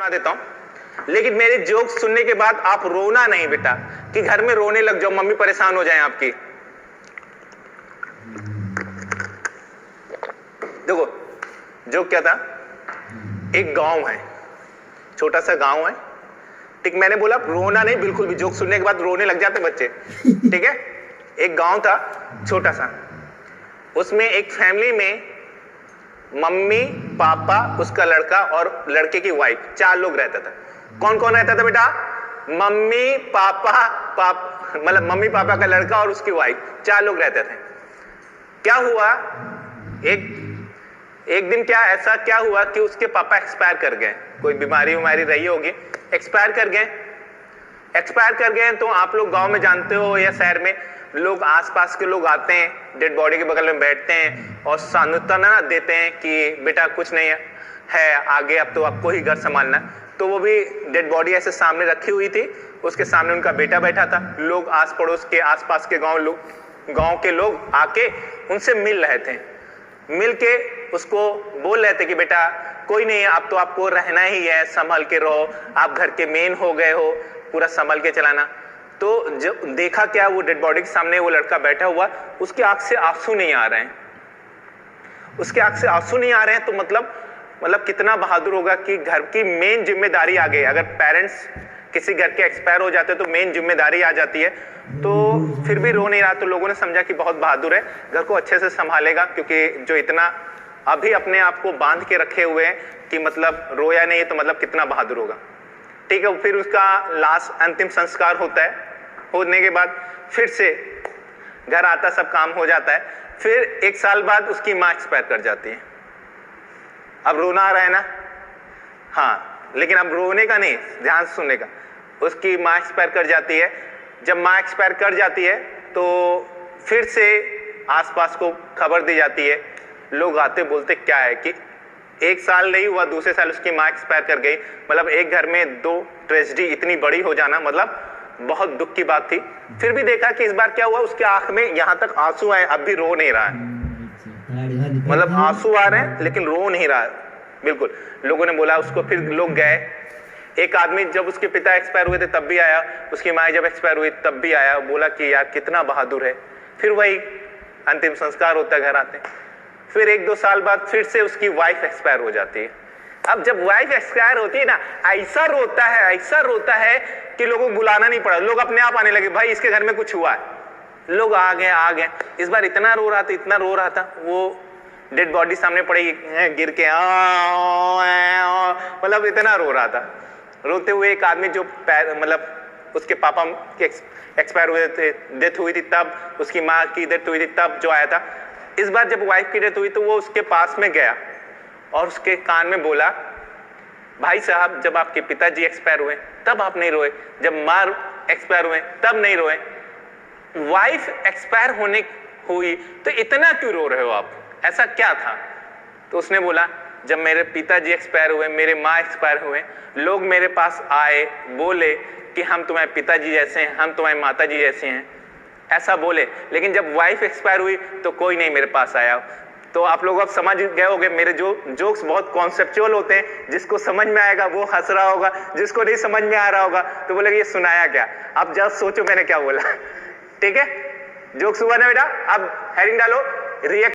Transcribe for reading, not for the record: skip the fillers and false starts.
सुना देता हूँ, लेकिन मेरे जोक सुनने के बाद आप रोना नहीं बेटा कि घर में रोने लग जाओ, मम्मी परेशान हो जाए आपकी। देखो जोक क्या था, एक गांव है, छोटा सा गांव है, ठीक। मैंने बोला रोना नहीं, बिल्कुल भी जोक सुनने के बाद रोने लग जाते बच्चे, ठीक है। एक गांव था छोटा सा, उसमें एक फैमिली में मम्मी पापा उसका लड़का और लड़के की वाइफ, 4 लोग रहता था। कौन कौन रहता था बेटा? मम्मी पापा मतलब मम्मी पापा का लड़का और उसकी वाइफ, 4 लोग रहते थे। क्या हुआ, एक दिन ऐसा क्या हुआ कि उसके पापा एक्सपायर कर गए, कोई बीमारी रही होगी, एक्सपायर कर गए। तो आप लोग गांव में जानते हो या शहर में लोग, आसपास के लोग आते हैं, डेड बॉडी के बगल में बैठते हैं और सांत्वना देते हैं कि बेटा कुछ नहीं है आगे, अब तो आपको ही घर संभालना। तो वो भी डेड बॉडी ऐसे सामने रखी हुई थी, उसके सामने उनका बेटा बैठा था। लोग आस पड़ोस के, आसपास के गांव के लोग आके उनसे मिल रहे थे, मिल के उसको बोल रहे थे कि बेटा कोई नहीं, अब तो आपको रहना ही है, संभल के रहो, आप घर के मेन हो गए हो, पूरा संभल के चलाना। तो जब देखा क्या, वो डेड बॉडी के सामने वो लड़का बैठा हुआ, उसकी आंख से आंसू नहीं आ रहे हैं, तो मतलब कितना बहादुर होगा कि घर की मेन जिम्मेदारी आ गई। अगर पेरेंट्स किसी घर के एक्सपायर हो जाते तो मेन जिम्मेदारी आ जाती है, तो फिर भी रो नहीं रहा। तो लोगों ने समझा कि बहुत बहादुर है, घर को अच्छे से संभालेगा, क्योंकि जो इतना अभी अपने आप को बांध के रखे हुए हैं कि मतलब रोया नहीं तो मतलब कितना बहादुर होगा, ठीक है। फिर उसका लास्ट अंतिम संस्कार होता है, होने के बाद फिर से घर आता, सब काम हो जाता है। फिर 1 साल बाद उसकी माँ एक्सपायर कर जाती है। अब रोना आ रहा है ना? हाँ, लेकिन अब रोने का नहीं, ध्यान से सुनने का। उसकी माँ एक्सपायर कर जाती है। जब माँ एक्सपायर कर जाती है तो फिर से आसपास को खबर दी जाती है, लोग आते बोलते क्या है कि 1 साल नहीं हुआ, दूसरे साल उसकी माँ एक्सपायर कर गई। मतलब एक घर में 2 ट्रेजेडी इतनी बड़ी हो जाना मतलब बहुत दुख की बात थी। फिर भी देखा कि इस बार क्या हुआ, उसके आंख में यहाँ तक आंसू आए, अब भी रो नहीं रहा है, मतलब आंसू आ रहे हैं लेकिन रो नहीं रहा है बिल्कुल। लोगों ने बोला उसको, फिर लोग गए। एक आदमी जब उसके पिता एक्सपायर हुए थे तब भी आया, उसकी माँ जब एक्सपायर हुई तब भी आया, बोला कि यार कितना बहादुर है। फिर वही अंतिम संस्कार होता है, घर आते हैं। फिर 1-2 साल बाद फिर से उसकी वाइफ एक्सपायर हो जाती है। अब जब वाइफ एक्सपायर होती है ना, ऐसा रोता है कि लोगों को बुलाना नहीं पड़ा, लोग अपने आप आने लगे, भाई इसके घर में कुछ हुआ है। लोग आ गए। इस बार इतना रो रहा था, वो डेड बॉडी सामने पड़ी, गिर के मतलब इतना रो रहा था। रोते हुए एक आदमी जो मतलब उसके पापा के एक्सपायर हुए थे, डेथ हुई थी तब, उसकी माँ की डेथ हुई थी तब जो आया था, इस बार जब वाइफ की डेथ हुई तो वो उसके पास में गया और उसके कान में बोला, भाई साहब जब आपके पिताजी एक्सपायर हुए तब आप नहीं रोए, जब माँ एक्सपायर हुए तब नहीं रोए, वाइफ एक्सपायर हुई तो इतना क्यों रो रहे हो आप, ऐसा क्या था? तो उसने बोला, जब मेरे पिताजी एक्सपायर हुए, मेरे माँ एक्सपायर हुए, लोग मेरे पास आए, बोले कि हम तुम्हारे पिताजी जैसे हैं, हम तुम्हारे माताजी जैसे हैं, ऐसा बोले। लेकिन जब वाइफ एक्सपायर हुई तो कोई नहीं मेरे पास आया। तो आप लोग अब समझ गए होंगे, मेरे जो जोक्स बहुत कॉन्सेप्चुअल होते हैं, जिसको समझ में आएगा वो हंस रहा होगा, जिसको नहीं समझ में आ रहा होगा तो बोलेगा ये सुनाया क्या। अब जस्ट सोचो मैंने क्या बोला, ठीक है। जोक्स हुआ ना बेटा, अब हेडिंग डालो, रिएक्ट